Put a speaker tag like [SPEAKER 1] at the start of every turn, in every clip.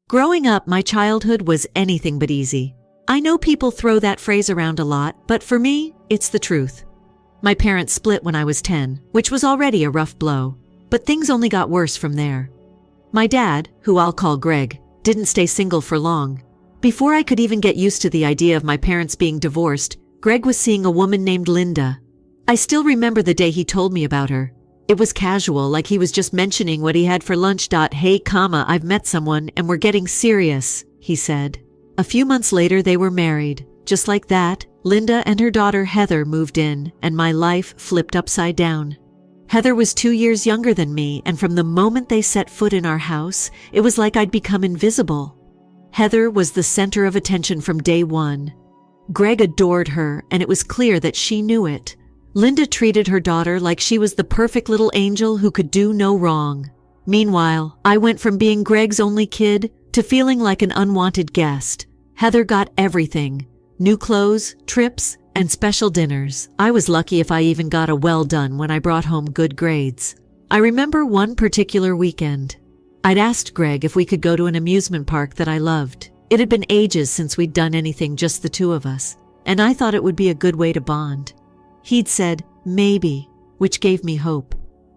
[SPEAKER 1] Growing up, my childhood was anything but easy. I know people throw that phrase around a lot, but for me, it's the truth. My parents split when I was 10, which was already a rough blow, but things only got worse from there. My dad, who I'll call Greg, didn't stay single for long. Before I could even get used to the idea of my parents being divorced, Greg was seeing a woman named Linda. I still remember the day he told me about her. It was casual, like he was just mentioning what he had for lunch. Hey, I've met someone and we're getting serious, he said. A few months later, they were married. Just like that, Linda and her daughter Heather moved in, and my life flipped upside down. Heather was 2 years younger than me, and from the moment they set foot in our house, it was like I'd become invisible. Heather was the center of attention from day one. Greg adored her, and it was clear that she knew it. Linda treated her daughter like she was the perfect little angel who could do no wrong. Meanwhile, I went from being Greg's only kid to feeling like an unwanted guest. Heather got everything: new clothes, trips, and special dinners. I was lucky if I even got a well done when I brought home good grades. I remember one particular weekend. I'd asked Greg if we could go to an amusement park that I loved. It had been ages since we'd done anything just the two of us, and I thought it would be a good way to bond. He'd said, maybe, which gave me hope.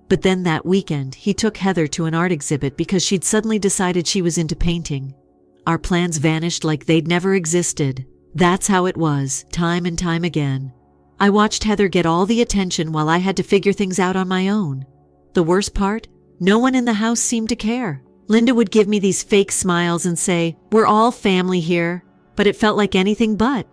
[SPEAKER 1] But then that weekend, he took Heather to an art exhibit because she'd suddenly decided she was into painting. Our plans vanished like they'd never existed. That's how it was, time and time again. I watched Heather get all the attention while I had to figure things out on my own. The worst part? No one in the house seemed to care. Linda would give me these fake smiles and say, "We're all family here," but it felt like anything but.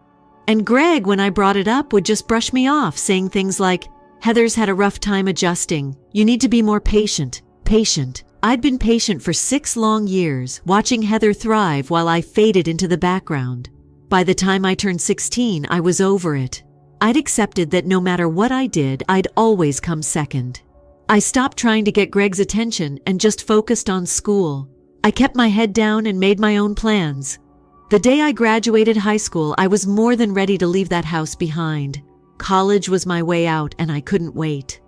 [SPEAKER 1] And Greg, when I brought it up, would just brush me off, saying things like, "Heather's had a rough time adjusting. You need to be more patient." Patient. I'd been patient for 6 long years, watching Heather thrive while I faded into the background. By the time I turned 16, I was over it. I'd accepted that no matter what I did, I'd always come second. I stopped trying to get Greg's attention and just focused on school. I kept my head down and made my own plans. The day I graduated high school, I was more than ready to leave that house behind. College was my way out, and I couldn't wait.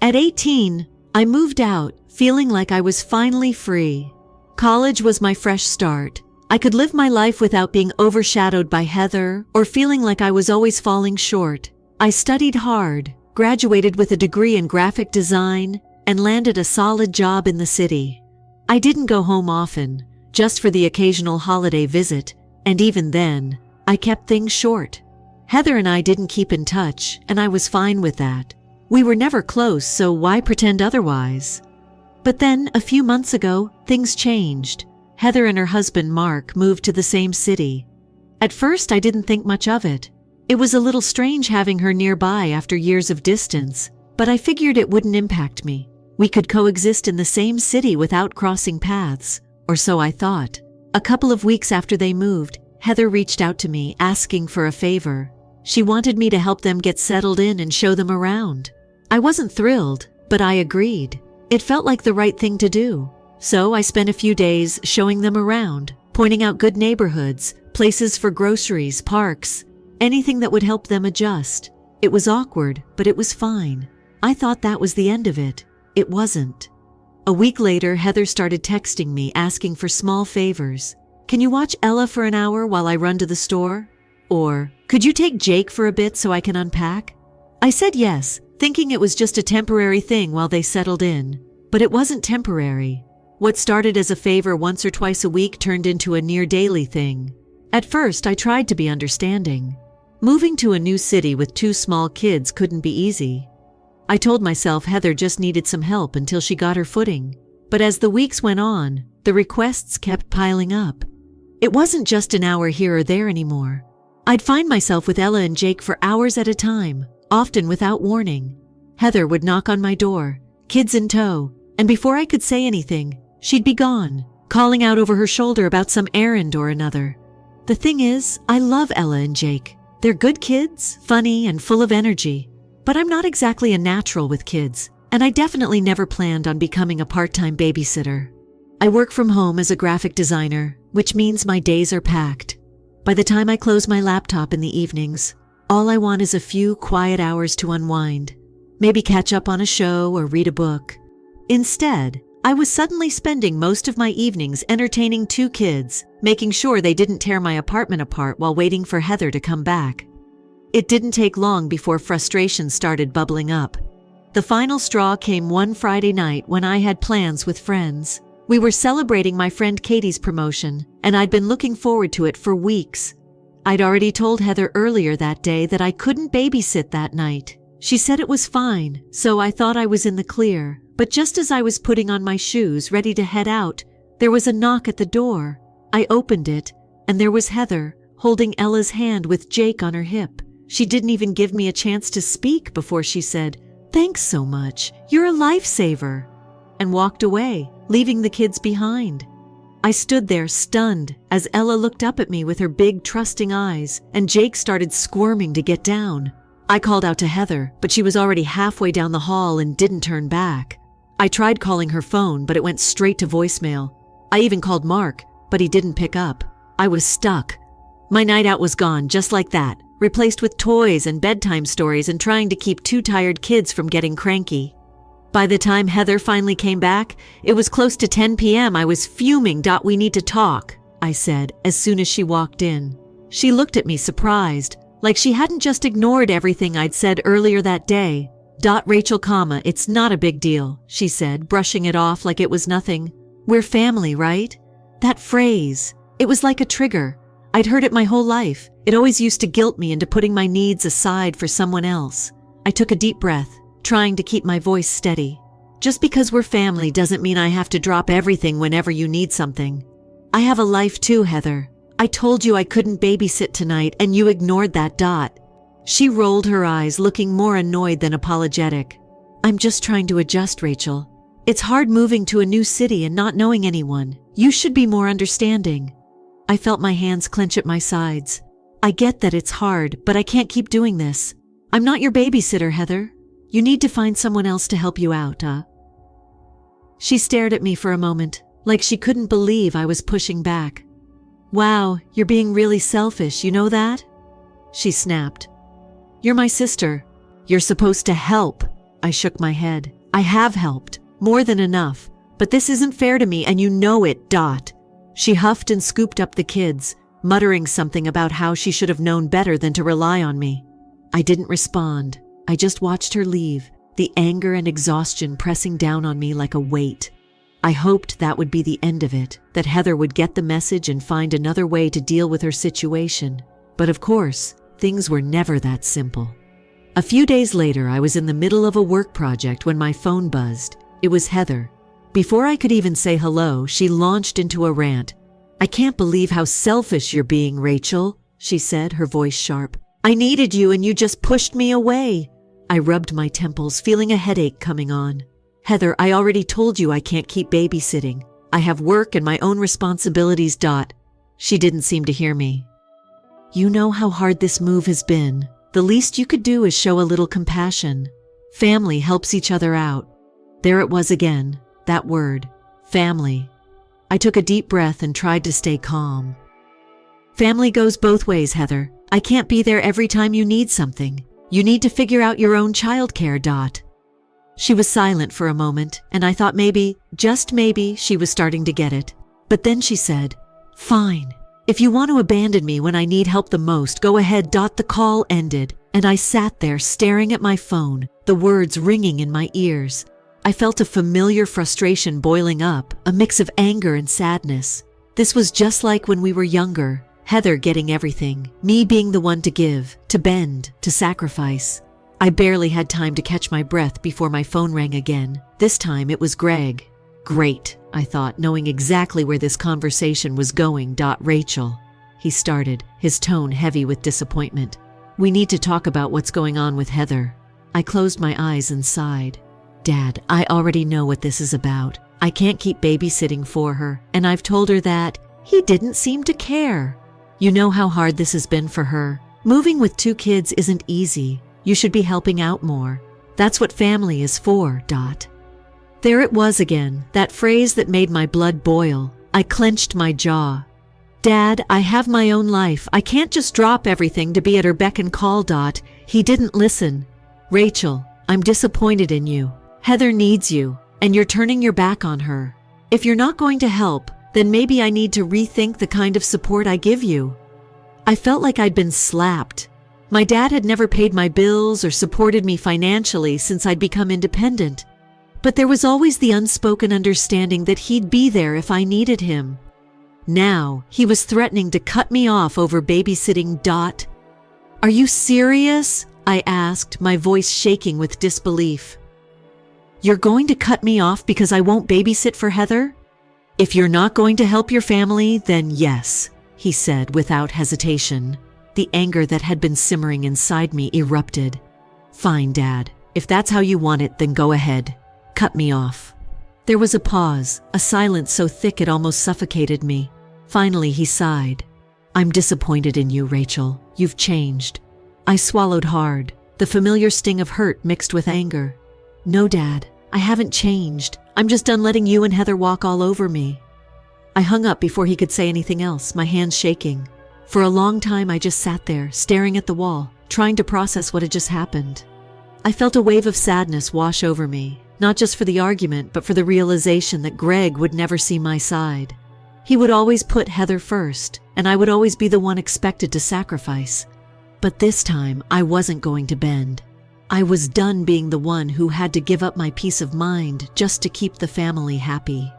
[SPEAKER 1] At 18, I moved out, feeling like I was finally free. College was my fresh start. I could live my life without being overshadowed by Heather or feeling like I was always falling short. I studied hard, graduated with a degree in graphic design, and landed a solid job in the city. I didn't go home often, just for the occasional holiday visit, and even then, I kept things short. Heather and I didn't keep in touch, and I was fine with that. We were never close, so why pretend otherwise? But then, a few months ago, things changed. Heather and her husband, Mark, moved to the same city. At first, I didn't think much of it. It was a little strange having her nearby after years of distance, but I figured it wouldn't impact me. We could coexist in the same city without crossing paths. Or so I thought. A couple of weeks after they moved, Heather reached out to me asking for a favor. She wanted me to help them get settled in and show them around. I wasn't thrilled, but I agreed. It felt like the right thing to do. So I spent a few days showing them around, pointing out good neighborhoods, places for groceries, parks, anything that would help them adjust. It was awkward, but it was fine. I thought that was the end of it. It wasn't. A week later, Heather started texting me asking for small favors. "Can you watch Ella for an hour while I run to the store?" Or, "Could you take Jake for a bit so I can unpack?" I said yes, thinking it was just a temporary thing while they settled in. But it wasn't temporary. What started as a favor once or twice a week turned into a near daily thing. At first, I tried to be understanding. Moving to a new city with 2 small kids couldn't be easy. I told myself Heather just needed some help until she got her footing. But as the weeks went on, the requests kept piling up. It wasn't just an hour here or there anymore. I'd find myself with Ella and Jake for hours at a time, often without warning. Heather would knock on my door, kids in tow, and before I could say anything, she'd be gone, calling out over her shoulder about some errand or another. The thing is, I love Ella and Jake. They're good kids, funny, and full of energy. But I'm not exactly a natural with kids, and I definitely never planned on becoming a part-time babysitter. I work from home as a graphic designer, which means my days are packed. By the time I close my laptop in the evenings, all I want is a few quiet hours to unwind, maybe catch up on a show or read a book. Instead, I was suddenly spending most of my evenings entertaining 2 kids, making sure they didn't tear my apartment apart while waiting for Heather to come back. It didn't take long before frustration started bubbling up. The final straw came one Friday night when I had plans with friends. We were celebrating my friend Katie's promotion, and I'd been looking forward to it for weeks. I'd already told Heather earlier that day that I couldn't babysit that night. She said it was fine, so I thought I was in the clear. But just as I was putting on my shoes, ready to head out, there was a knock at the door. I opened it, and there was Heather, holding Ella's hand with Jake on her hip. She didn't even give me a chance to speak before she said, "Thanks so much, you're a lifesaver," and walked away, leaving the kids behind. I stood there stunned as Ella looked up at me with her big, trusting eyes, and Jake started squirming to get down. I called out to Heather, but she was already halfway down the hall and didn't turn back. I tried calling her phone, but it went straight to voicemail. I even called Mark, but he didn't pick up. I was stuck. My night out was gone just like that, replaced with toys and bedtime stories and trying to keep 2 tired kids from getting cranky. By the time Heather finally came back, it was close to 10 p.m. I was fuming. "We need to talk," I said as soon as she walked in. She looked at me surprised, like she hadn't just ignored everything I'd said earlier that day. "Rachel, it's not a big deal," she said, brushing it off like it was nothing. "We're family, right?" That phrase, it was like a trigger. I'd heard it my whole life. It always used to guilt me into putting my needs aside for someone else. I took a deep breath, trying to keep my voice steady. "Just because we're family doesn't mean I have to drop everything whenever you need something. I have a life too, Heather. I told you I couldn't babysit tonight and you ignored that. She rolled her eyes, looking more annoyed than apologetic. "I'm just trying to adjust, Rachel. It's hard moving to a new city and not knowing anyone. You should be more understanding." I felt my hands clench at my sides. "I get that it's hard, but I can't keep doing this. I'm not your babysitter, Heather. You need to find someone else to help you out." She stared at me for a moment, like she couldn't believe I was pushing back. "Wow, you're being really selfish, you know that?" she snapped. "You're my sister. You're supposed to help." I shook my head. "I have helped. More than enough. But this isn't fair to me and you know it. She huffed and scooped up the kids, muttering something about how she should have known better than to rely on me. I didn't respond. I just watched her leave, the anger and exhaustion pressing down on me like a weight. I hoped that would be the end of it, that Heather would get the message and find another way to deal with her situation. But of course, things were never that simple. A few days later, I was in the middle of a work project when my phone buzzed. It was Heather. Before I could even say hello, she launched into a rant. "I can't believe how selfish you're being, Rachel," she said, her voice sharp. "I needed you and you just pushed me away." I rubbed my temples, feeling a headache coming on. "Heather, I already told you I can't keep babysitting. I have work and my own responsibilities. She didn't seem to hear me. "You know how hard this move has been. The least you could do is show a little compassion. Family helps each other out." There it was again, that word, family. I took a deep breath and tried to stay calm. "Family goes both ways, Heather. I can't be there every time you need something. You need to figure out your own childcare. She was silent for a moment, and I thought maybe, just maybe, she was starting to get it. But then she said, "Fine. If you want to abandon me when I need help the most, go ahead." The call ended, and I sat there staring at my phone, the words ringing in my ears. I felt a familiar frustration boiling up, a mix of anger and sadness. This was just like when we were younger, Heather getting everything, me being the one to give, to bend, to sacrifice. I barely had time to catch my breath before my phone rang again. This time it was Greg. "Great," I thought, knowing exactly where this conversation was going. "Rachel," he started, his tone heavy with disappointment. "We need to talk about what's going on with Heather." I closed my eyes and sighed. "Dad, I already know what this is about. I can't keep babysitting for her, and I've told her that." He didn't seem to care. "You know how hard this has been for her. Moving with 2 kids isn't easy. You should be helping out more. That's what family is for. There it was again, that phrase that made my blood boil. I clenched my jaw. "Dad, I have my own life. I can't just drop everything to be at her beck and call. He didn't listen. "Rachel, I'm disappointed in you. Heather needs you. and you're turning your back on her. If you're not going to help, then maybe I need to rethink the kind of support I give you." I felt like I'd been slapped. My dad had never paid my bills or supported me financially since I'd become independent. But there was always the unspoken understanding that he'd be there if I needed him. Now, he was threatening to cut me off over babysitting. "Are you serious?" I asked, my voice shaking with disbelief. "You're going to cut me off because I won't babysit for Heather? If you're not going to help your family, then yes," he said without hesitation. The anger that had been simmering inside me erupted. "Fine, Dad. If that's how you want it, then go ahead. Cut me off." There was a pause, a silence so thick it almost suffocated me. Finally, he sighed. "I'm disappointed in you, Rachel. You've changed." I swallowed hard, the familiar sting of hurt mixed with anger. "No, Dad, I haven't changed. I'm just done letting you and Heather walk all over me." I hung up before he could say anything else, my hands shaking. For a long time, I just sat there, staring at the wall, trying to process what had just happened. I felt a wave of sadness wash over me, not just for the argument, but for the realization that Greg would never see my side. He would always put Heather first, and I would always be the one expected to sacrifice. But this time, I wasn't going to bend. I was done being the one who had to give up my peace of mind just to keep the family happy.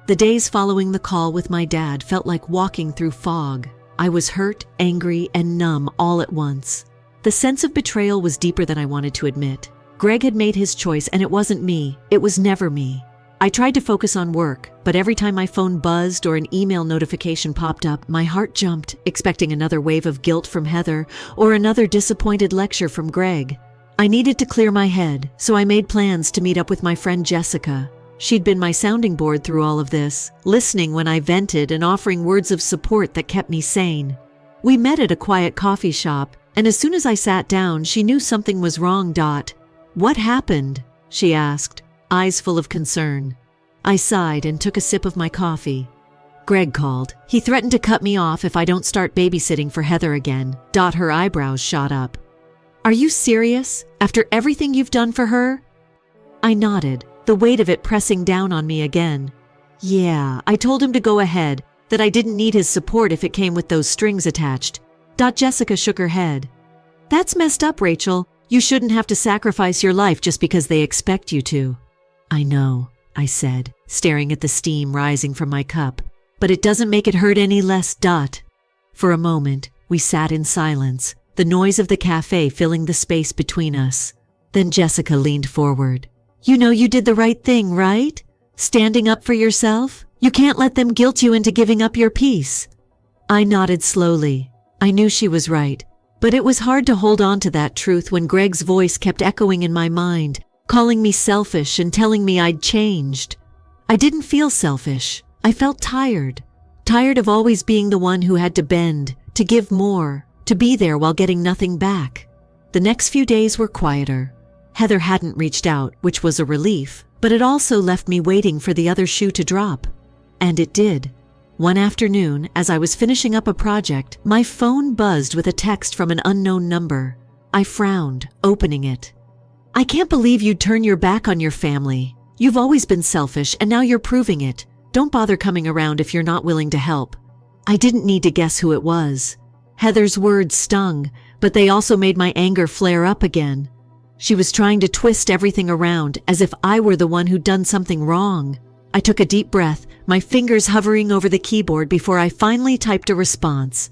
[SPEAKER 1] The days following the call with my dad felt like walking through fog. I was hurt, angry, and numb all at once. The sense of betrayal was deeper than I wanted to admit. Greg had made his choice, and it wasn't me. It was never me. I tried to focus on work, but every time my phone buzzed or an email notification popped up, my heart jumped, expecting another wave of guilt from Heather or another disappointed lecture from Greg. I needed to clear my head, so I made plans to meet up with my friend Jessica. She'd been my sounding board through all of this, listening when I vented and offering words of support that kept me sane. We met at a quiet coffee shop, and as soon as I sat down, she knew something was wrong. "What happened?" she asked, eyes full of concern. I sighed and took a sip of my coffee. "Greg called. He threatened to cut me off if I don't start babysitting for Heather again." Her eyebrows shot up. "Are you serious? After everything you've done for her?" I nodded, the weight of it pressing down on me again. "Yeah, I told him to go ahead, that I didn't need his support if it came with those strings attached." Jessica shook her head. "That's messed up, Rachel. You shouldn't have to sacrifice your life just because they expect you to." "I know," I said, staring at the steam rising from my cup. "But it doesn't make it hurt any less." For a moment, we sat in silence, the noise of the cafe filling the space between us. Then Jessica leaned forward. "You know you did the right thing, right? Standing up for yourself? You can't let them guilt you into giving up your peace." I nodded slowly. I knew she was right, but it was hard to hold on to that truth when Greg's voice kept echoing in my mind, calling me selfish and telling me I'd changed. I didn't feel selfish. I felt tired. Tired of always being the one who had to bend, to give more, to be there while getting nothing back. The next few days were quieter. Heather hadn't reached out, which was a relief, but it also left me waiting for the other shoe to drop. And it did. One afternoon, as I was finishing up a project, my phone buzzed with a text from an unknown number. I frowned, opening it. "I can't believe you'd turn your back on your family. You've always been selfish, and now you're proving it. Don't bother coming around if you're not willing to help." I didn't need to guess who it was. Heather's words stung, but they also made my anger flare up again. She was trying to twist everything around as if I were the one who'd done something wrong. I took a deep breath, my fingers hovering over the keyboard before I finally typed a response.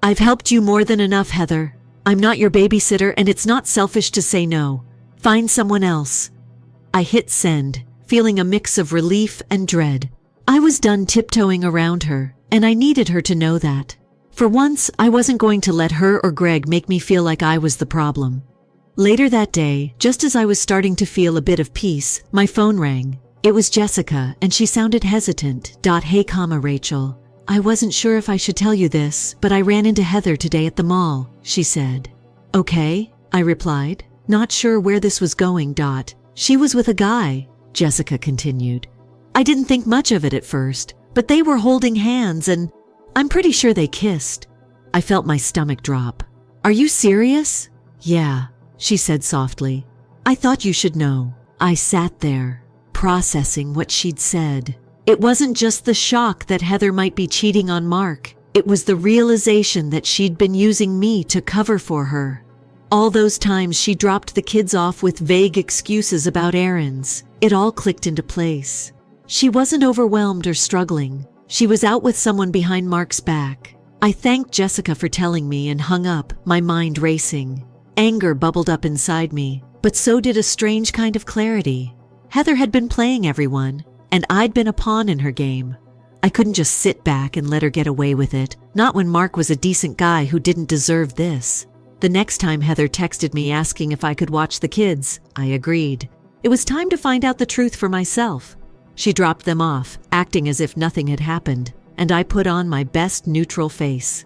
[SPEAKER 1] "I've helped you more than enough, Heather. I'm not your babysitter, and it's not selfish to say no. Find someone else." I hit send, feeling a mix of relief and dread. I was done tiptoeing around her, and I needed her to know that. For once, I wasn't going to let her or Greg make me feel like I was the problem. Later that day, just as I was starting to feel a bit of peace, my phone rang. It was Jessica, and she sounded hesitant. "Hey, Rachel. I wasn't sure if I should tell you this, but I ran into Heather today at the mall," she said. "Okay," I replied, not sure where this was going. "She was with a guy," Jessica continued. "I didn't think much of it at first, but they were holding hands and I'm pretty sure they kissed." I felt my stomach drop. "Are you serious?" "Yeah," she said softly. "I thought you should know." I sat there. processing what she'd said. It wasn't just the shock that Heather might be cheating on Mark. It was the realization that she'd been using me to cover for her. All those times she dropped the kids off with vague excuses about errands. It all clicked into place. She wasn't overwhelmed or struggling. She was out with someone behind Mark's back. I thanked Jessica for telling me and hung up, my mind racing. Anger bubbled up inside me, but so did a strange kind of clarity. Heather had been playing everyone, and I'd been a pawn in her game. I couldn't just sit back and let her get away with it, not when Mark was a decent guy who didn't deserve this. The next time Heather texted me asking if I could watch the kids, I agreed. It was time to find out the truth for myself. She dropped them off, acting as if nothing had happened, and I put on my best neutral face.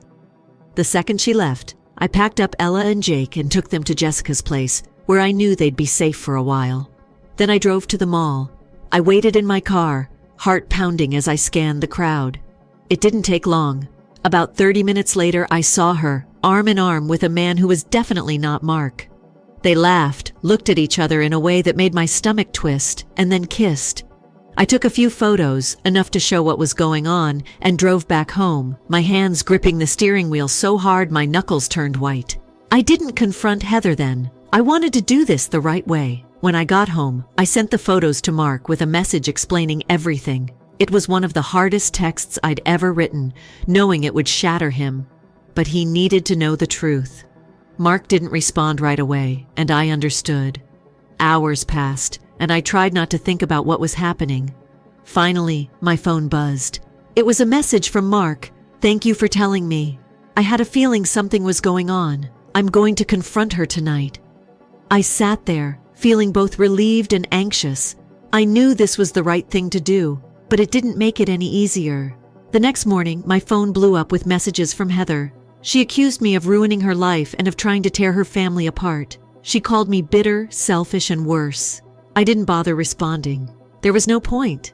[SPEAKER 1] The second she left, I packed up Ella and Jake and took them to Jessica's place, where I knew they'd be safe for a while. Then I drove to the mall. I waited in my car, heart pounding as I scanned the crowd. It didn't take long. About 30 minutes later, I saw her, arm in arm with a man who was definitely not Mark. They laughed, looked at each other in a way that made my stomach twist, and then kissed. I took a few photos, enough to show what was going on, and drove back home, my hands gripping the steering wheel so hard my knuckles turned white. I didn't confront Heather then. I wanted to do this the right way. When I got home, I sent the photos to Mark with a message explaining everything. It was one of the hardest texts I'd ever written, knowing it would shatter him. But he needed to know the truth. Mark didn't respond right away, and I understood. Hours passed, and I tried not to think about what was happening. Finally, my phone buzzed. It was a message from Mark. "Thank you for telling me. I had a feeling something was going on. I'm going to confront her tonight." I sat there, feeling both relieved and anxious. I knew this was the right thing to do, but it didn't make it any easier. The next morning, my phone blew up with messages from Heather. She accused me of ruining her life and of trying to tear her family apart. She called me bitter, selfish, and worse. I didn't bother responding. There was no point.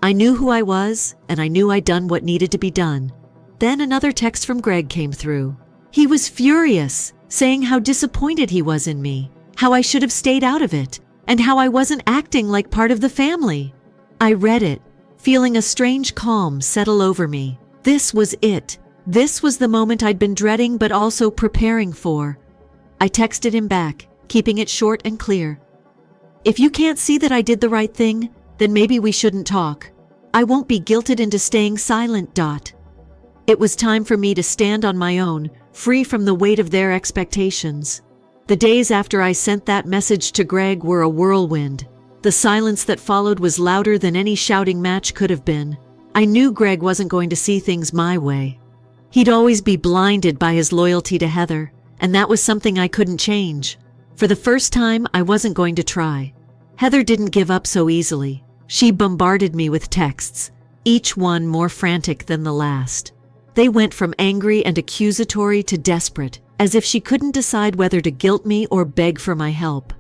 [SPEAKER 1] I knew who I was, and I knew I'd done what needed to be done. Then another text from Greg came through. He was furious, saying how disappointed he was in me, how I should have stayed out of it, and how I wasn't acting like part of the family. I read it, feeling a strange calm settle over me. This was it. This was the moment I'd been dreading but also preparing for. I texted him back, keeping it short and clear. "If you can't see that I did the right thing, then maybe we shouldn't talk. I won't be guilted into staying silent. It was time for me to stand on my own, free from the weight of their expectations. The days after I sent that message to Greg were a whirlwind. The silence that followed was louder than any shouting match could have been. I knew Greg wasn't going to see things my way. He'd always be blinded by his loyalty to Heather, and that was something I couldn't change. For the first time, I wasn't going to try. Heather didn't give up so easily. She bombarded me with texts, each one more frantic than the last. They went from angry and accusatory to desperate, as if she couldn't decide whether to guilt me or beg for my help.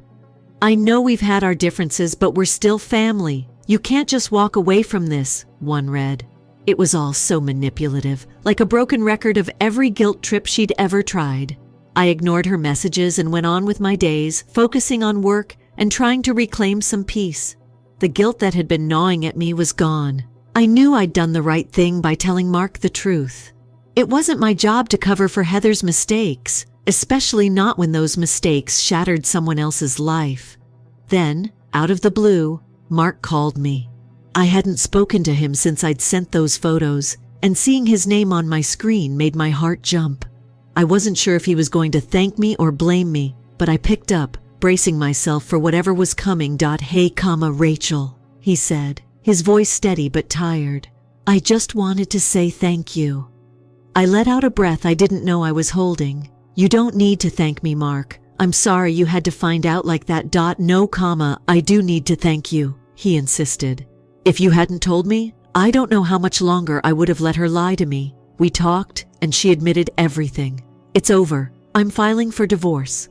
[SPEAKER 1] "I know we've had our differences, but we're still family. You can't just walk away from this," one read. It was all so manipulative, like a broken record of every guilt trip she'd ever tried. I ignored her messages and went on with my days, focusing on work and trying to reclaim some peace. The guilt that had been gnawing at me was gone. I knew I'd done the right thing by telling Mark the truth. It wasn't my job to cover for Heather's mistakes, especially not when those mistakes shattered someone else's life. Then, out of the blue, Mark called me. I hadn't spoken to him since I'd sent those photos, and seeing his name on my screen made my heart jump. I wasn't sure if he was going to thank me or blame me, but I picked up, bracing myself for whatever was coming. "Hey, Rachel," he said, his voice steady but tired. "I just wanted to say thank you." I let out a breath I didn't know I was holding. "You don't need to thank me, Mark. I'm sorry you had to find out like that. No, I do need to thank you," he insisted. "If you hadn't told me, I don't know how much longer I would have let her lie to me. We talked, and she admitted everything. It's over. I'm filing for divorce."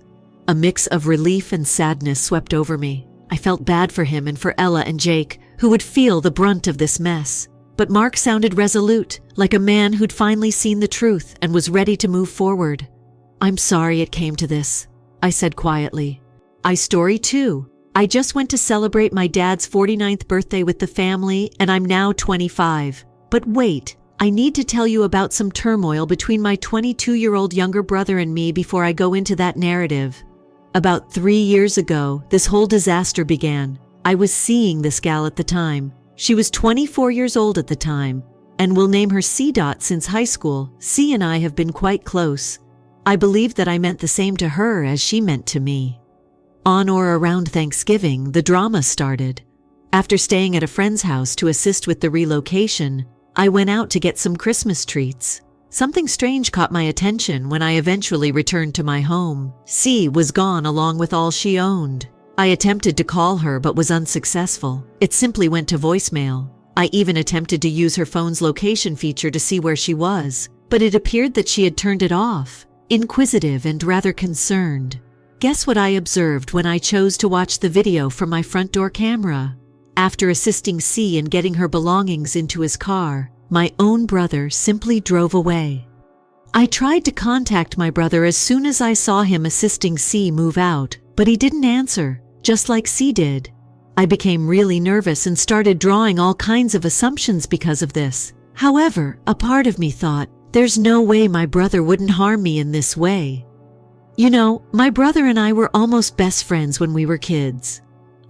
[SPEAKER 1] A mix of relief and sadness swept over me. I felt bad for him and for Ella and Jake, who would feel the brunt of this mess. But Mark sounded resolute, like a man who'd finally seen the truth and was ready to move forward. "I'm sorry it came to this," I said quietly. "I story too. I just went to celebrate my dad's 49th birthday with the family, and I'm now 25. But wait, I need to tell you about some turmoil between my 22-year-old younger brother and me before I go into that narrative. About 3 years ago, this whole disaster began. I was seeing this gal at the time. She was 24 years old at the time, and we'll name her C. Since high school. C and I have been quite close. I believed that I meant the same to her as she meant to me. On or around Thanksgiving, the drama started. After staying at a friend's house to assist with the relocation, I went out to get some Christmas treats. Something strange caught my attention when I eventually returned to my home. C was gone along with all she owned. I attempted to call her but was unsuccessful. It simply went to voicemail. I even attempted to use her phone's location feature to see where she was, but it appeared that she had turned it off, inquisitive and rather concerned. Guess what I observed when I chose to watch the video from my front door camera? After assisting C in getting her belongings into his car, my own brother simply drove away. I tried to contact my brother as soon as I saw him assisting C move out, but he didn't answer, just like C did. I became really nervous and started drawing all kinds of assumptions because of this. However, a part of me thought, there's no way my brother wouldn't harm me in this way. You know, my brother and I were almost best friends when we were kids.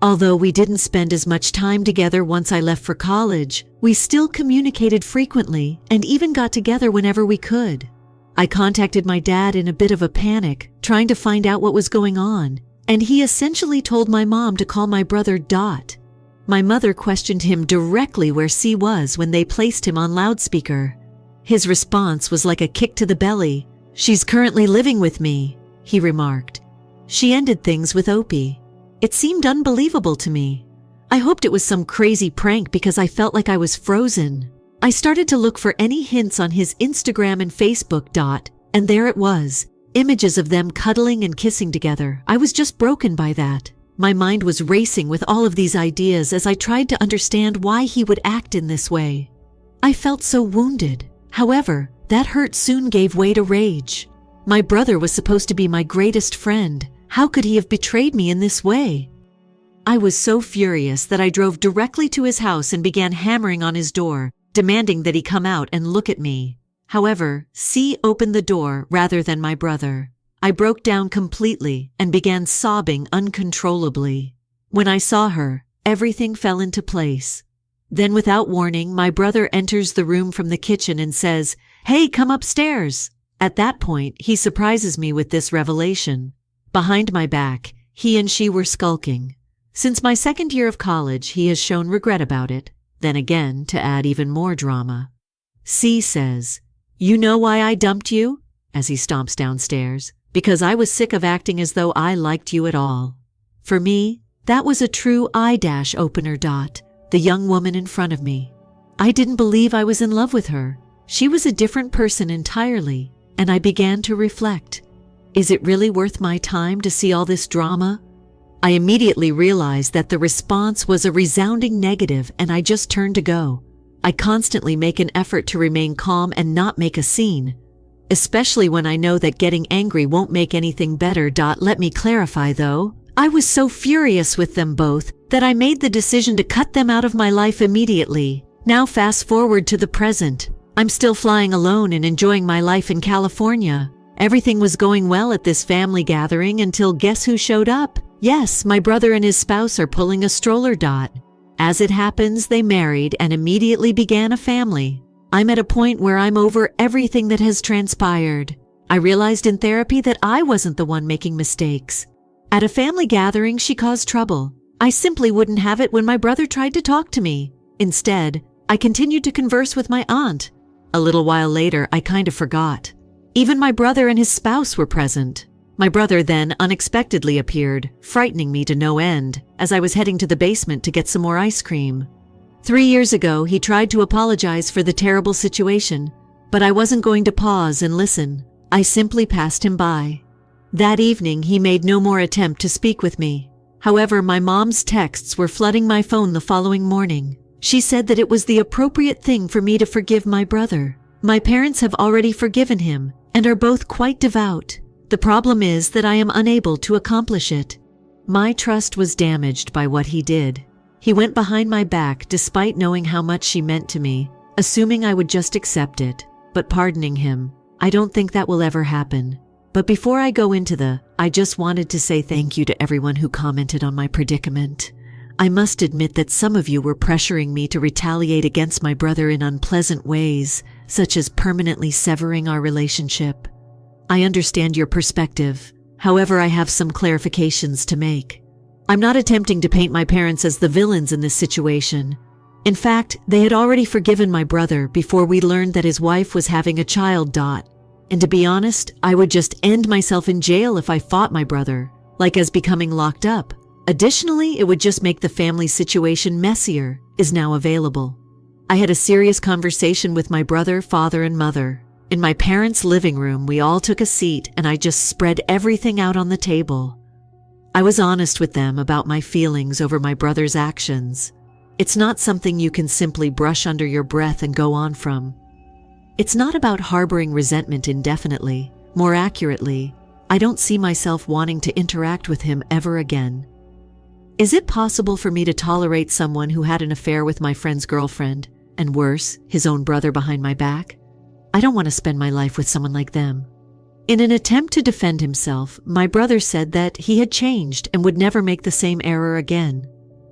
[SPEAKER 1] Although we didn't spend as much time together once I left for college, we still communicated frequently and even got together whenever we could. I contacted my dad in a bit of a panic, trying to find out what was going on, and he essentially told my mom to call my brother Dot. My mother questioned him directly where C was when they placed him on loudspeaker. His response was like a kick to the belly. "She's currently living with me," he remarked. She ended things with Opie. It seemed unbelievable to me. I hoped it was some crazy prank because I felt like I was frozen. I started to look for any hints on his Instagram and Facebook. And there it was, images of them cuddling and kissing together. I was just broken by that. My mind was racing with all of these ideas as I tried to understand why he would act in this way. I felt so wounded. However, that hurt soon gave way to rage. My brother was supposed to be my greatest friend. How could he have betrayed me in this way? I was so furious that I drove directly to his house and began hammering on his door, demanding that he come out and look at me. However, C opened the door rather than my brother. I broke down completely and began sobbing uncontrollably. When I saw her, everything fell into place. Then without warning, my brother enters the room from the kitchen and says, "Hey, come upstairs." At that point, he surprises me with this revelation. Behind my back, he and she were skulking. Since my second year of college, he has shown regret about it. Then again, to add even more drama. C says, "You know why I dumped you?" as he stomps downstairs. "Because I was sick of acting as though I liked you at all." For me, that was a true eye-opener. The young woman in front of me. I didn't believe I was in love with her. She was a different person entirely, and I began to reflect. Is it really worth my time to see all this drama? I immediately realized that the response was a resounding negative and I just turned to go. I constantly make an effort to remain calm and not make a scene, especially when I know that getting angry won't make anything better. Let me clarify though. I was so furious with them both that I made the decision to cut them out of my life immediately. Now fast forward to the present. I'm still flying alone and enjoying my life in California. Everything was going well at this family gathering until guess who showed up? Yes, my brother and his spouse are pulling a stroller. As it happens, they married and immediately began a family. I'm at a point where I'm over everything that has transpired. I realized in therapy that I wasn't the one making mistakes. At a family gathering, she caused trouble. I simply wouldn't have it when my brother tried to talk to me. Instead, I continued to converse with my aunt. A little while later, I kind of forgot. Even my brother and his spouse were present. My brother then unexpectedly appeared, frightening me to no end, as I was heading to the basement to get some more ice cream. 3 years ago, he tried to apologize for the terrible situation, but I wasn't going to pause and listen. I simply passed him by. That evening, he made no more attempt to speak with me. However, my mom's texts were flooding my phone the following morning. She said that it was the appropriate thing for me to forgive my brother. My parents have already forgiven him and are both quite devout. The problem is that I am unable to accomplish it. My trust was damaged by what he did. He went behind my back despite knowing how much she meant to me, assuming I would just accept it, but pardoning him. I don't think that will ever happen. But before I go into I just wanted to say thank you to everyone who commented on my predicament. I must admit that some of you were pressuring me to retaliate against my brother in unpleasant ways, such as permanently severing our relationship. I understand your perspective. However, I have some clarifications to make. I'm not attempting to paint my parents as the villains in this situation. In fact, they had already forgiven my brother before we learned that his wife was having a child. And to be honest, I would just end myself in jail if I fought my brother, like as becoming locked up. Additionally, it would just make the family situation messier, is now available. I had a serious conversation with my brother, father, and mother. In my parents' living room, we all took a seat and I just spread everything out on the table. I was honest with them about my feelings over my brother's actions. It's not something you can simply brush under your breath and go on from. It's not about harboring resentment indefinitely. More accurately, I don't see myself wanting to interact with him ever again. Is it possible for me to tolerate someone who had an affair with my friend's girlfriend, and worse, his own brother behind my back? I don't want to spend my life with someone like them. In an attempt to defend himself, my brother said that he had changed and would never make the same error again.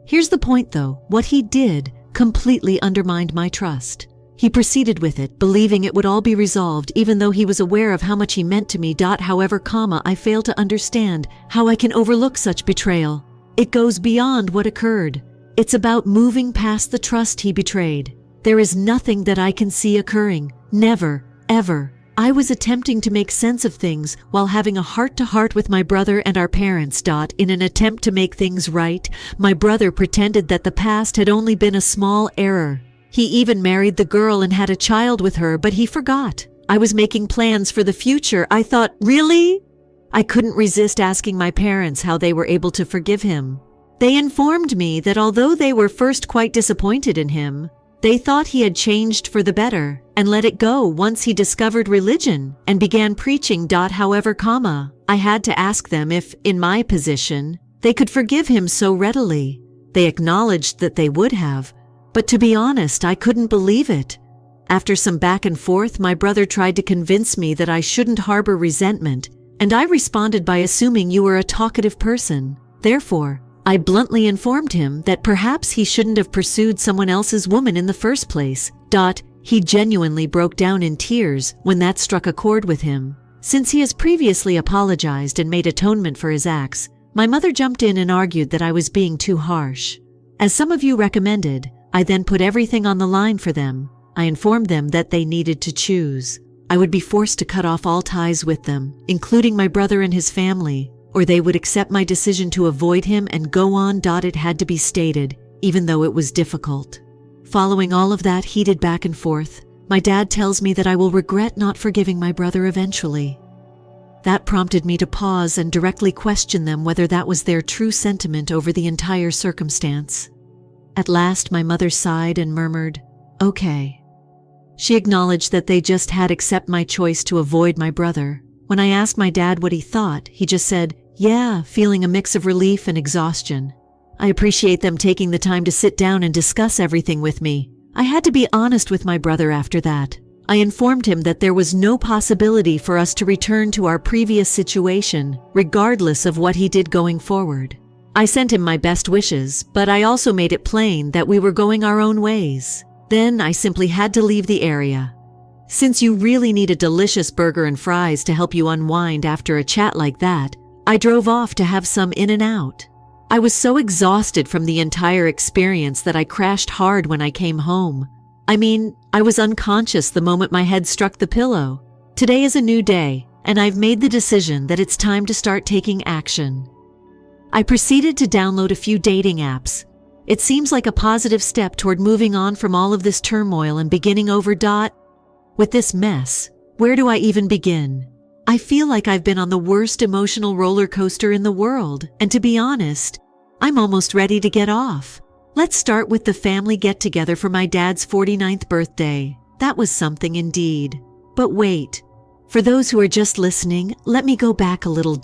[SPEAKER 1] Here's the point though, what he did completely undermined my trust. He proceeded with it, believing it would all be resolved even though he was aware of how much he meant to me. However, I fail to understand how I can overlook such betrayal. It goes beyond what occurred. It's about moving past the trust he betrayed. There is nothing that I can see occurring. Never, ever. I was attempting to make sense of things while having a heart-to-heart with my brother and our parents. In an attempt to make things right, my brother pretended that the past had only been a small error. He even married the girl and had a child with her, but he forgot. I was making plans for the future. I thought, really? I couldn't resist asking my parents how they were able to forgive him. They informed me that although they were first quite disappointed in him, they thought he had changed for the better and let it go once he discovered religion and began preaching. However, I had to ask them if, in my position, they could forgive him so readily. They acknowledged that they would have, but to be honest, I couldn't believe it. After some back and forth, my brother tried to convince me that I shouldn't harbor resentment, and I responded by assuming you were a talkative person. Therefore, I bluntly informed him that perhaps he shouldn't have pursued someone else's woman in the first place. He genuinely broke down in tears when that struck a chord with him. Since he has previously apologized and made atonement for his acts, my mother jumped in and argued that I was being too harsh. As some of you recommended, I then put everything on the line for them. I informed them that they needed to choose. I would be forced to cut off all ties with them, including my brother and his family, or they would accept my decision to avoid him and go on. It had to be stated, even though it was difficult. Following all of that heated back and forth, my dad tells me that I will regret not forgiving my brother eventually. That prompted me to pause and directly question them whether that was their true sentiment over the entire circumstance. At last, my mother sighed and murmured, "Okay." She acknowledged that they just had accept my choice to avoid my brother. When I asked my dad what he thought, he just said, "Yeah," feeling a mix of relief and exhaustion. I appreciate them taking the time to sit down and discuss everything with me. I had to be honest with my brother after that. I informed him that there was no possibility for us to return to our previous situation, regardless of what he did going forward. I sent him my best wishes, but I also made it plain that we were going our own ways. Then I simply had to leave the area. Since you really need a delicious burger and fries to help you unwind after a chat like that, I drove off to have some In-N-Out. I was so exhausted from the entire experience that I crashed hard when I came home. I was unconscious the moment my head struck the pillow. Today is a new day, and I've made the decision that it's time to start taking action. I proceeded to download a few dating apps. It seems like a positive step toward moving on from all of this turmoil and beginning over. With this mess, where do I even begin? I feel like I've been on the worst emotional roller coaster in the world, and to be honest, I'm almost ready to get off. Let's start with the family get-together for my dad's 49th birthday. That was something indeed. But wait, for those who are just listening, let me go back a little.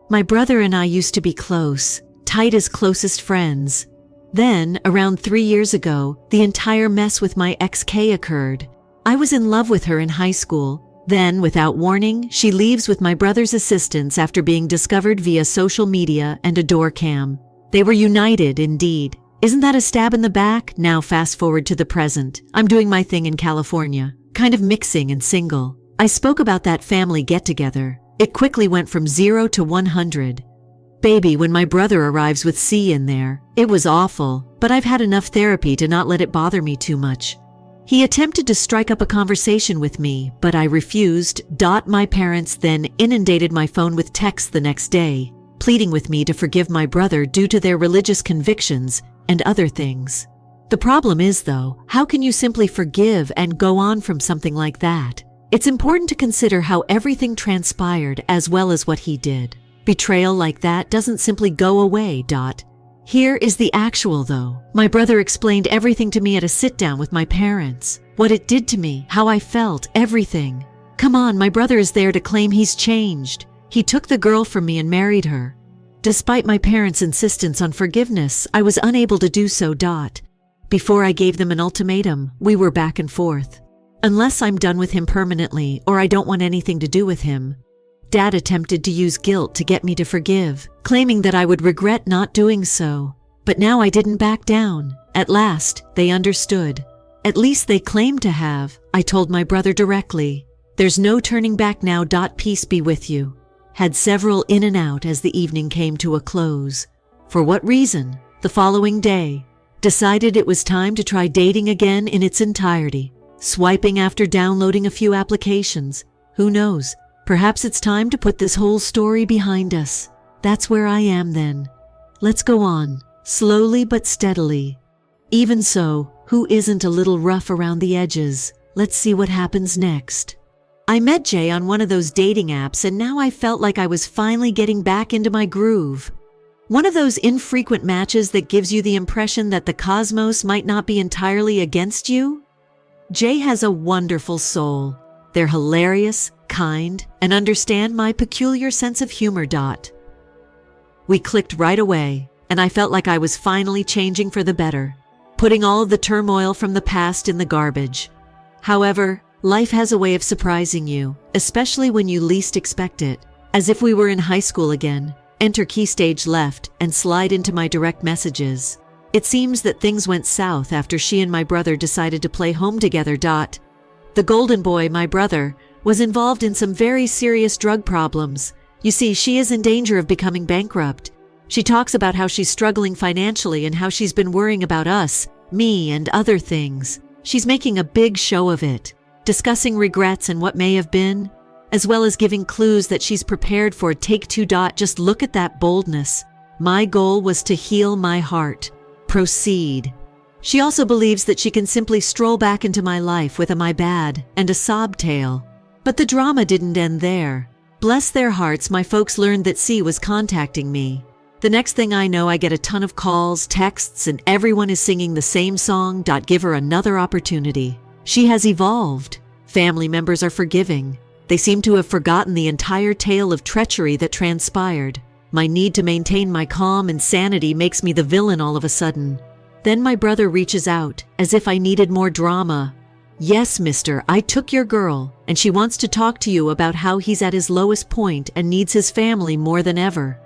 [SPEAKER 1] My brother and I used to be close, tight as closest friends. Then, around 3 years ago, the entire mess with my ex Kay occurred. I was in love with her in high school. Then, without warning, she leaves with my brother's assistance after being discovered via social media and a door cam. They were united, indeed. Isn't that a stab in the back? Now fast forward to the present. I'm doing my thing in California, kind of mixing and single. I spoke about that family get-together. It quickly went from 0 to 100. Baby, when my brother arrives with C in there, it was awful, but I've had enough therapy to not let it bother me too much. He attempted to strike up a conversation with me, but I refused. My parents then inundated my phone with texts the next day, pleading with me to forgive my brother due to their religious convictions and other things. The problem is, though, how can you simply forgive and go on from something like that? It's important to consider how everything transpired as well as what he did. Betrayal like that doesn't simply go away. Here is the actual, though. My brother explained everything to me at a sit-down with my parents. What it did to me, how I felt, everything. Come on, my brother is there to claim he's changed. He took the girl from me and married her. Despite my parents' insistence on forgiveness, I was unable to do so. Before I gave them an ultimatum, we were back and forth. Unless I'm done with him permanently or I don't want anything to do with him. Dad attempted to use guilt to get me to forgive, claiming that I would regret not doing so. But now I didn't back down. At last, they understood. At least they claimed to have. I told my brother directly. There's no turning back now. Peace be with you. Had several in and out as the evening came to a close. For what reason? The following day, decided it was time to try dating again in its entirety. Swiping after downloading a few applications. Who knows? Perhaps it's time to put this whole story behind us. That's where I am then. Let's go on, slowly but steadily. Even so, who isn't a little rough around the edges? Let's see what happens next. I met Jay on one of those dating apps, and now I felt like I was finally getting back into my groove. One of those infrequent matches that gives you the impression that the cosmos might not be entirely against you. Jay has a wonderful soul. They're hilarious, kind, and understand my peculiar sense of humor. We clicked right away, and I felt like I was finally changing for the better, putting all of the turmoil from the past in the garbage. However, life has a way of surprising you, especially when you least expect it. As if we were in high school again, enter key stage left and slide into my direct messages. It seems that things went south after she and my brother decided to play home together. The golden boy, my brother, was involved in some very serious drug problems. You see, she is in danger of becoming bankrupt. She talks about how she's struggling financially and how she's been worrying about us, me, and other things. She's making a big show of it, discussing regrets and what may have been, as well as giving clues that she's prepared for take two. Just look at that boldness. My goal was to heal my heart. Proceed. She also believes that she can simply stroll back into my life with a my bad and a sob tale. But the drama didn't end there. Bless their hearts, my folks learned that C was contacting me. The next thing I know, I get a ton of calls, texts, and everyone is singing the same song. Give her another opportunity. She has evolved. Family members are forgiving. They seem to have forgotten the entire tale of treachery that transpired. My need to maintain my calm and sanity makes me the villain all of a sudden. Then my brother reaches out, as if I needed more drama. Yes, mister, I took your girl, and she wants to talk to you about how he's at his lowest point and needs his family more than ever.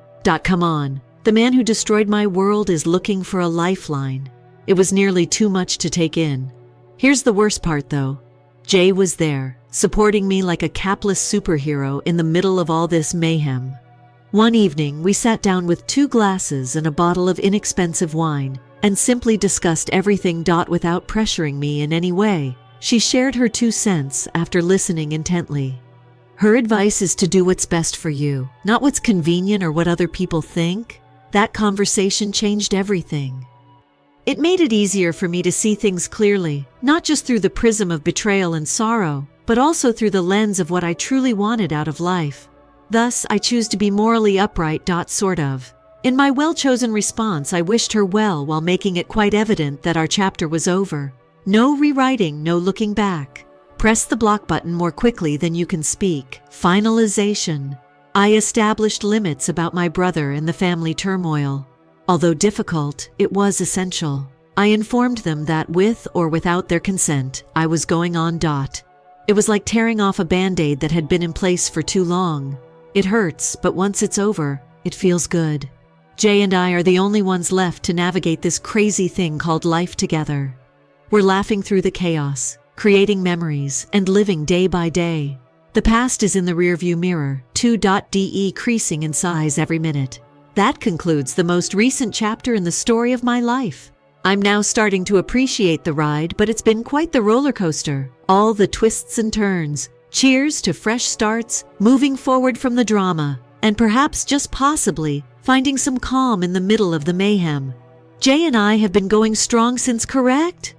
[SPEAKER 1] Come on. The man who destroyed my world is looking for a lifeline. It was nearly too much to take in. Here's the worst part, though. Jay was there, supporting me like a capless superhero in the middle of all this mayhem. One evening, we sat down with 2 glasses and a bottle of inexpensive wine and simply discussed everything. Without pressuring me in any way, she shared her 2 cents after listening intently. Her advice is to do what's best for you, not what's convenient or what other people think. That conversation changed everything. It made it easier for me to see things clearly, not just through the prism of betrayal and sorrow, but also through the lens of what I truly wanted out of life. Thus, I choose to be morally upright. Sort of. In my well-chosen response, I wished her well while making it quite evident that our chapter was over. No rewriting, no looking back. Press the block button more quickly than you can speak. Finalization. I established limits about my brother and the family turmoil. Although difficult, it was essential. I informed them that with or without their consent, I was going on. It was like tearing off a Band-Aid that had been in place for too long. It hurts, but once it's over, it feels good. Jay and I are the only ones left to navigate this crazy thing called life together. We're laughing through the chaos, creating memories, and living day by day. The past is in the rearview mirror, decreasing in size every minute. That concludes the most recent chapter in the story of my life. I'm now starting to appreciate the ride, but it's been quite the roller coaster. All the twists and turns. Cheers to fresh starts, moving forward from the drama, and perhaps just possibly finding some calm in the middle of the mayhem. Jay and I have been going strong since, correct?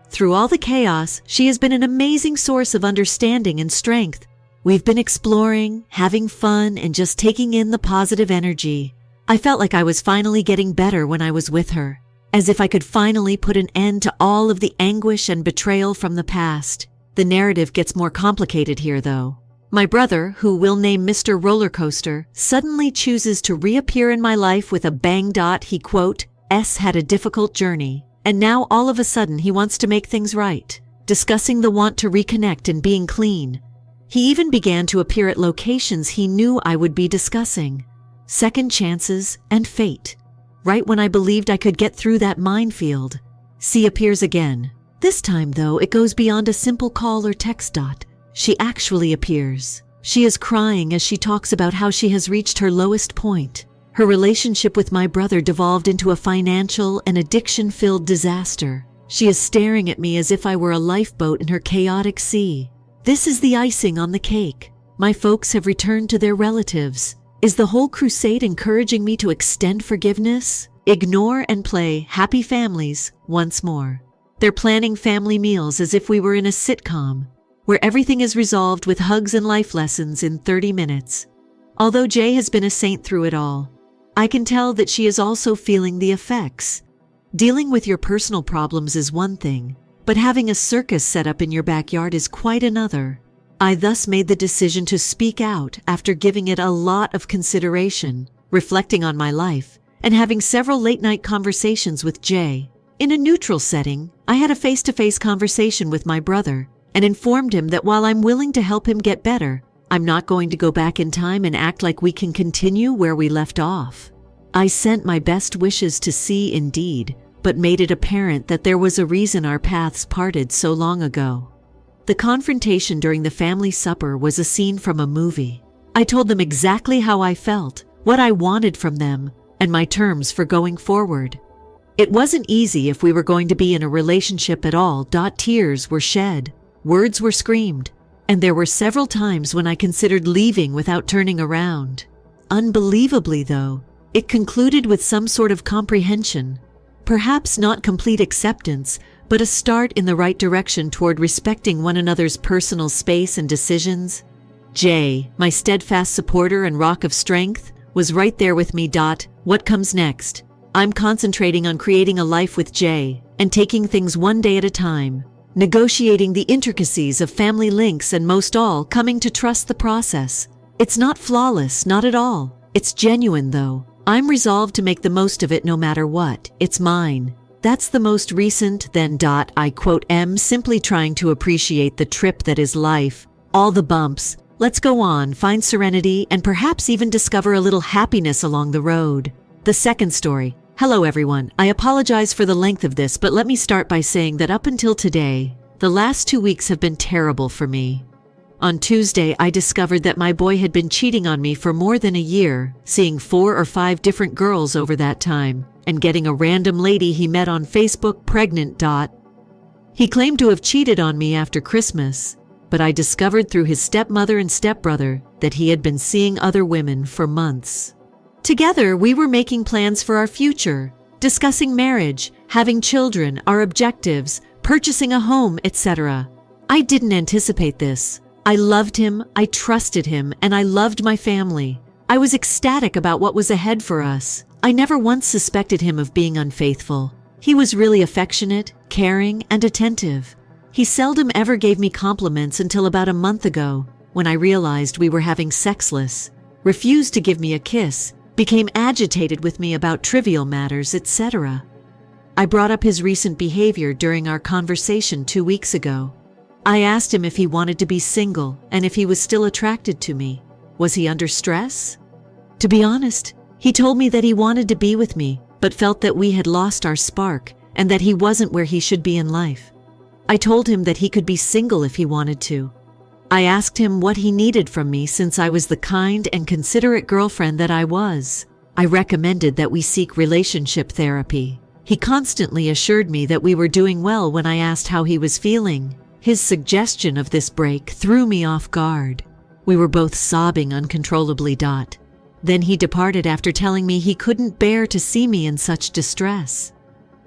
[SPEAKER 1] Through all the chaos, she has been an amazing source of understanding and strength. We've been exploring, having fun, and just taking in the positive energy. I felt like I was finally getting better when I was with her, as if I could finally put an end to all of the anguish and betrayal from the past. The narrative gets more complicated here, though. My brother, who we'll name Mr. Rollercoaster, suddenly chooses to reappear in my life with a bang. He quote, had a difficult journey, and now all of a sudden he wants to make things right, discussing the want to reconnect and being clean. He even began to appear at locations he knew I would be discussing. Second chances and fate. Right when I believed I could get through that minefield, C appears again. This time, though, it goes beyond a simple call or text. She actually appears. She is crying as she talks about how she has reached her lowest point. Her relationship with my brother devolved into a financial and addiction-filled disaster. She is staring at me as if I were a lifeboat in her chaotic sea. This is the icing on the cake. My folks have returned to their relatives. Is the whole crusade encouraging me to extend forgiveness? Ignore and play happy families once more. They're planning family meals as if we were in a sitcom, where everything is resolved with hugs and life lessons in 30 minutes. Although Jay has been a saint through it all, I can tell that she is also feeling the effects. Dealing with your personal problems is one thing, but having a circus set up in your backyard is quite another. I thus made the decision to speak out after giving it a lot of consideration, reflecting on my life, and having several late-night conversations with Jay. In a neutral setting, I had a face-to-face conversation with my brother and informed him that while I'm willing to help him get better, I'm not going to go back in time and act like we can continue where we left off. I sent my best wishes to C indeed, but made it apparent that there was a reason our paths parted so long ago. The confrontation during the family supper was a scene from a movie. I told them exactly how I felt, what I wanted from them, and my terms for going forward. It wasn't easy if we were going to be in a relationship at all. Tears were shed, words were screamed, and there were several times when I considered leaving without turning around. Unbelievably, though, it concluded with some sort of comprehension. Perhaps not complete acceptance, but a start in the right direction toward respecting one another's personal space and decisions. Jay, my steadfast supporter and rock of strength, was right there with me. What comes next? I'm concentrating on creating a life with Jay and taking things one day at a time, negotiating the intricacies of family links and most all coming to trust the process. It's not flawless, not at all. It's genuine, though. I'm resolved to make the most of it no matter what. It's mine. That's the most recent, then. I quote simply trying to appreciate the trip that is life. All the bumps. Let's go on, find serenity, and perhaps even discover a little happiness along the road. The second story. Hello everyone. I apologize for the length of this, but let me start by saying that up until today, the last 2 weeks have been terrible for me. On Tuesday, I discovered that my boy had been cheating on me for more than a year, seeing 4 or 5 different girls over that time, and getting a random lady he met on Facebook pregnant. He claimed to have cheated on me after Christmas, but I discovered through his stepmother and stepbrother that he had been seeing other women for months. Together, we were making plans for our future, discussing marriage, having children, our objectives, purchasing a home, etc. I didn't anticipate this. I loved him, I trusted him, and I loved my family. I was ecstatic about what was ahead for us. I never once suspected him of being unfaithful. He was really affectionate, caring, and attentive. He seldom ever gave me compliments until about a month ago, when I realized we were having sexless. refused to give me a kiss, became agitated with me about trivial matters, etc. I brought up his recent behavior during our conversation 2 weeks ago. I asked him if he wanted to be single and if he was still attracted to me. Was he under stress? To be honest, he told me that he wanted to be with me, but felt that we had lost our spark and that he wasn't where he should be in life. I told him that he could be single if he wanted to. I asked him what he needed from me since I was the kind and considerate girlfriend that I was. I recommended that we seek relationship therapy. He constantly assured me that we were doing well when I asked how he was feeling. His suggestion of this break threw me off guard. We were both sobbing uncontrollably. Then he departed after telling me he couldn't bear to see me in such distress.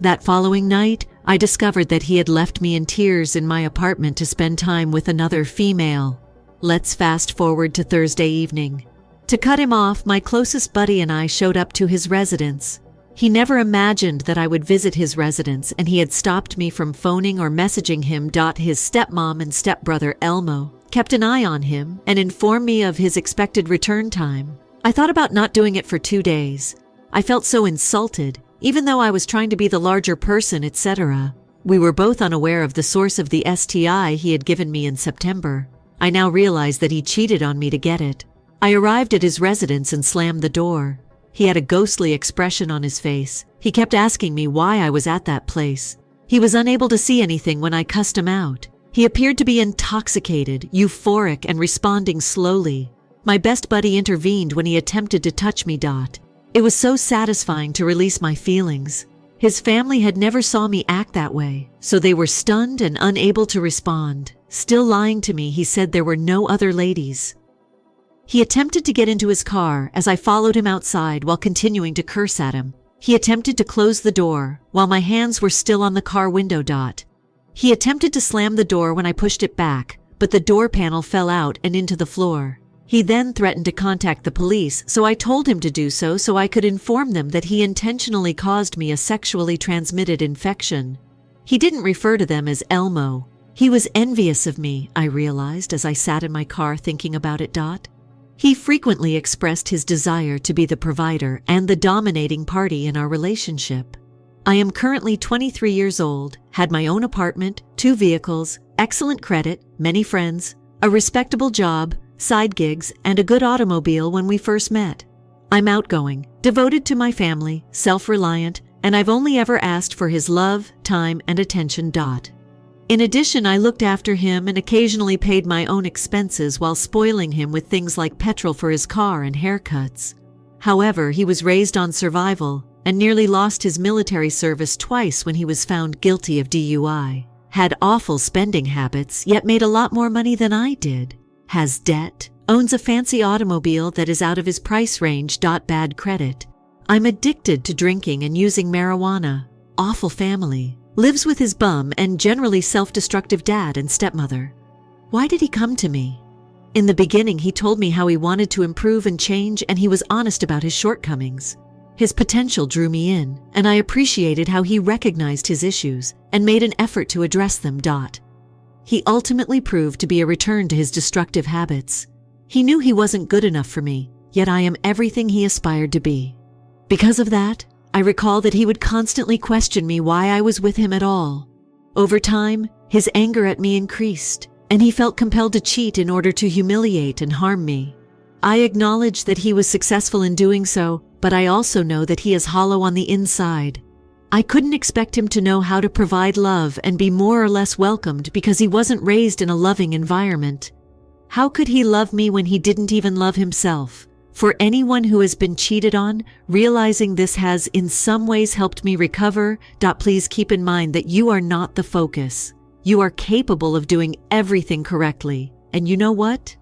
[SPEAKER 1] That following night, I discovered that he had left me in tears in my apartment to spend time with another female. Let's fast forward to Thursday evening. To cut him off, my closest buddy and I showed up to his residence. He never imagined that I would visit his residence, and he had stopped me from phoning or messaging him. His stepmom and stepbrother Elmo kept an eye on him and informed me of his expected return time. I thought about not doing it for 2 days. I felt so insulted, even though I was trying to be the larger person, etc. We were both unaware of the source of the STI he had given me in September. I now realized that he cheated on me to get it. I arrived at his residence and slammed the door. He had a ghostly expression on his face. He kept asking me why I was at that place. He was unable to see anything when I cussed him out. He appeared to be intoxicated, euphoric, and responding slowly. My best buddy intervened when he attempted to touch me. It was so satisfying to release my feelings. His family had never saw me act that way, so they were stunned and unable to respond. Still lying to me, he said there were no other ladies. He attempted to get into his car as I followed him outside while continuing to curse at him. He attempted to close the door while my hands were still on the car window. He attempted to slam the door when I pushed it back, but the door panel fell out and into the floor. He then threatened to contact the police, so I told him to do so I could inform them that he intentionally caused me a sexually transmitted infection. He didn't refer to them as Elmo. He was envious of me, I realized as I sat in my car thinking about it. He frequently expressed his desire to be the provider and the dominating party in our relationship. I am currently 23 years old, had my own apartment, 2 vehicles, excellent credit, many friends, a respectable job, side gigs, and a good automobile when we first met. I'm outgoing, devoted to my family, self-reliant, and I've only ever asked for his love, time, and attention. In addition, I looked after him and occasionally paid my own expenses while spoiling him with things like petrol for his car and haircuts. However, he was raised on survival and nearly lost his military service twice when he was found guilty of DUI. Had awful spending habits, yet made a lot more money than I did. Has debt, owns a fancy automobile that is out of his price range. Bad credit. I'm addicted to drinking and using marijuana. Awful family. Lives with his bum and generally self-destructive dad and stepmother. Why did he come to me? In the beginning, he told me how he wanted to improve and change, and he was honest about his shortcomings. His potential drew me in, and I appreciated how he recognized his issues and made an effort to address them. He ultimately proved to be a return to his destructive habits. He knew he wasn't good enough for me, yet I am everything he aspired to be. Because of that, I recall that he would constantly question me why I was with him at all. Over time, his anger at me increased, and he felt compelled to cheat in order to humiliate and harm me. I acknowledge that he was successful in doing so, but I also know that he is hollow on the inside. I couldn't expect him to know how to provide love and be more or less welcomed because he wasn't raised in a loving environment. How could he love me when he didn't even love himself? For anyone who has been cheated on, realizing this has in some ways helped me recover. Please keep in mind that you are not the focus. You are capable of doing everything correctly. And you know what?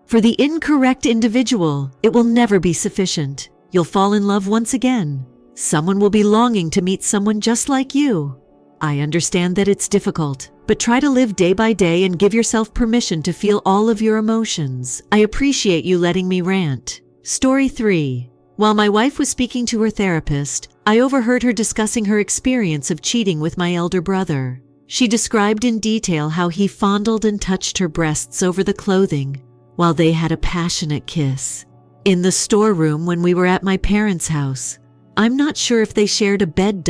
[SPEAKER 1] For the incorrect individual, it will never be sufficient. You'll fall in love once again. Someone will be longing to meet someone just like you. I understand that it's difficult, but try to live day by day and give yourself permission to feel all of your emotions. I appreciate you letting me rant. Story 3. While my wife was speaking to her therapist, I overheard her discussing her experience of cheating with my elder brother. She described in detail how he fondled and touched her breasts over the clothing while they had a passionate kiss. In the storeroom when we were at my parents' house. I'm not sure if they shared a bed.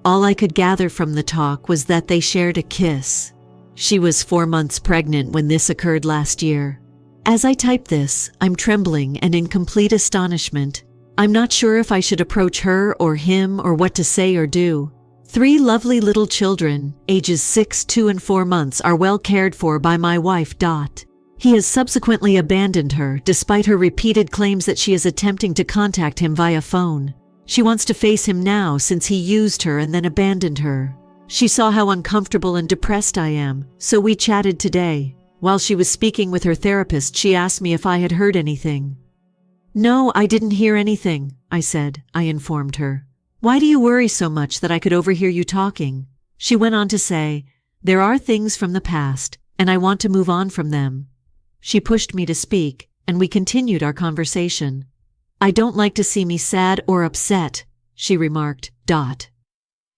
[SPEAKER 1] All I could gather from the talk was that they shared a kiss. She was 4 months pregnant when this occurred last year. As I type this, I'm trembling and in complete astonishment. I'm not sure if I should approach her or him or what to say or do. 3 lovely little children, ages 6, 2, and 4 months, are well cared for by my wife. He has subsequently abandoned her, despite her repeated claims that she is attempting to contact him via phone. She wants to face him now since he used her and then abandoned her. She saw how uncomfortable and depressed I am, so we chatted today. While she was speaking with her therapist, she asked me if I had heard anything. No, I didn't hear anything, I said. I informed her. Why do you worry so much that I could overhear you talking? She went on to say, there are things from the past, and I want to move on from them. She pushed me to speak, and we continued our conversation. I don't like to see me sad or upset, she remarked.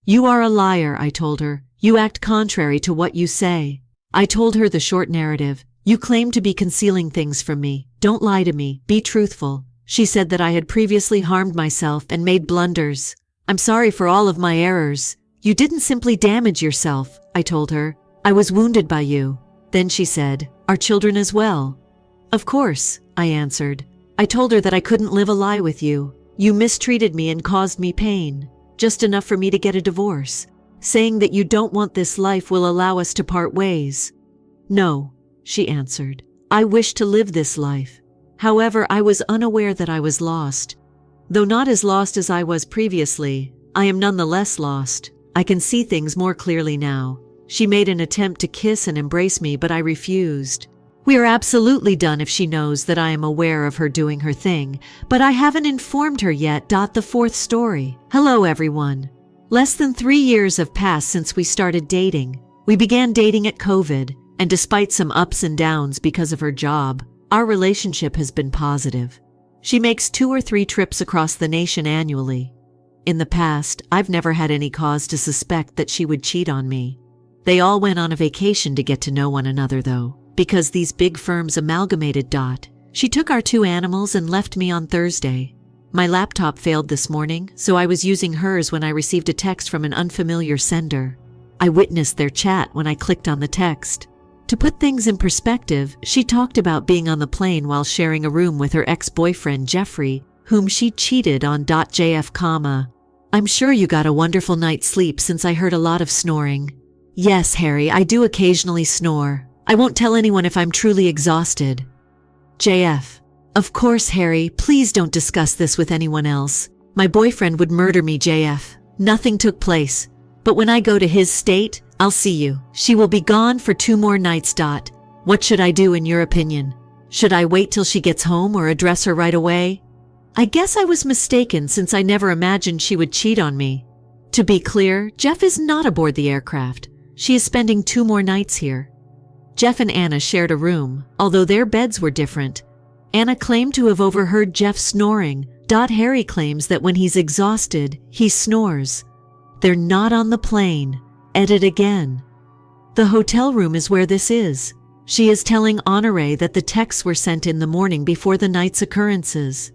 [SPEAKER 1] You are a liar, I told her. You act contrary to what you say. I told her the short narrative. You claim to be concealing things from me. Don't lie to me. Be truthful. She said that I had previously harmed myself and made blunders. I'm sorry for all of my errors. You didn't simply damage yourself, I told her. I was wounded by you. Then she said, our children as well. Of course, I answered. I told her that I couldn't live a lie with you. You mistreated me and caused me pain, just enough for me to get a divorce. Saying that you don't want this life will allow us to part ways. No, she answered. I wish to live this life. However, I was unaware that I was lost. Though not as lost as I was previously, I am nonetheless lost. I can see things more clearly now. She made an attempt to kiss and embrace me, but I refused. We are absolutely done if she knows that I am aware of her doing her thing, but I haven't informed her yet. The fourth story. Hello, everyone. Less than 3 years have passed since we started dating. We began dating at COVID, and despite some ups and downs because of her job, our relationship has been positive. She makes 2 or 3 trips across the nation annually. In the past, I've never had any cause to suspect that she would cheat on me. They all went on a vacation to get to know one another, though, because these big firms amalgamated. She took our 2 animals and left me on Thursday. My laptop failed this morning, so I was using hers when I received a text from an unfamiliar sender. I witnessed their chat when I clicked on the text. To put things in perspective, she talked about being on the plane while sharing a room with her ex-boyfriend Jeffrey, whom she cheated on. JF, I'm sure you got a wonderful night's sleep since I heard a lot of snoring. Yes, Harry, I do occasionally snore. I won't tell anyone if I'm truly exhausted. JF, of course, Harry, please don't discuss this with anyone else. My boyfriend would murder me, JF. Nothing took place. But when I go to his state, I'll see you. She will be gone for 2 more nights. What should I do in your opinion? Should I wait till she gets home or address her right away? I guess I was mistaken since I never imagined she would cheat on me. To be clear, Jeff is not aboard the aircraft. She is spending 2 more nights here. Jeff and Anna shared a room, although their beds were different. Anna claimed to have overheard Jeff snoring. Harry claims that when he's exhausted, he snores. They're not on the plane. Edit again. The hotel room is where this is. She is telling Honore that the texts were sent in the morning before the night's occurrences.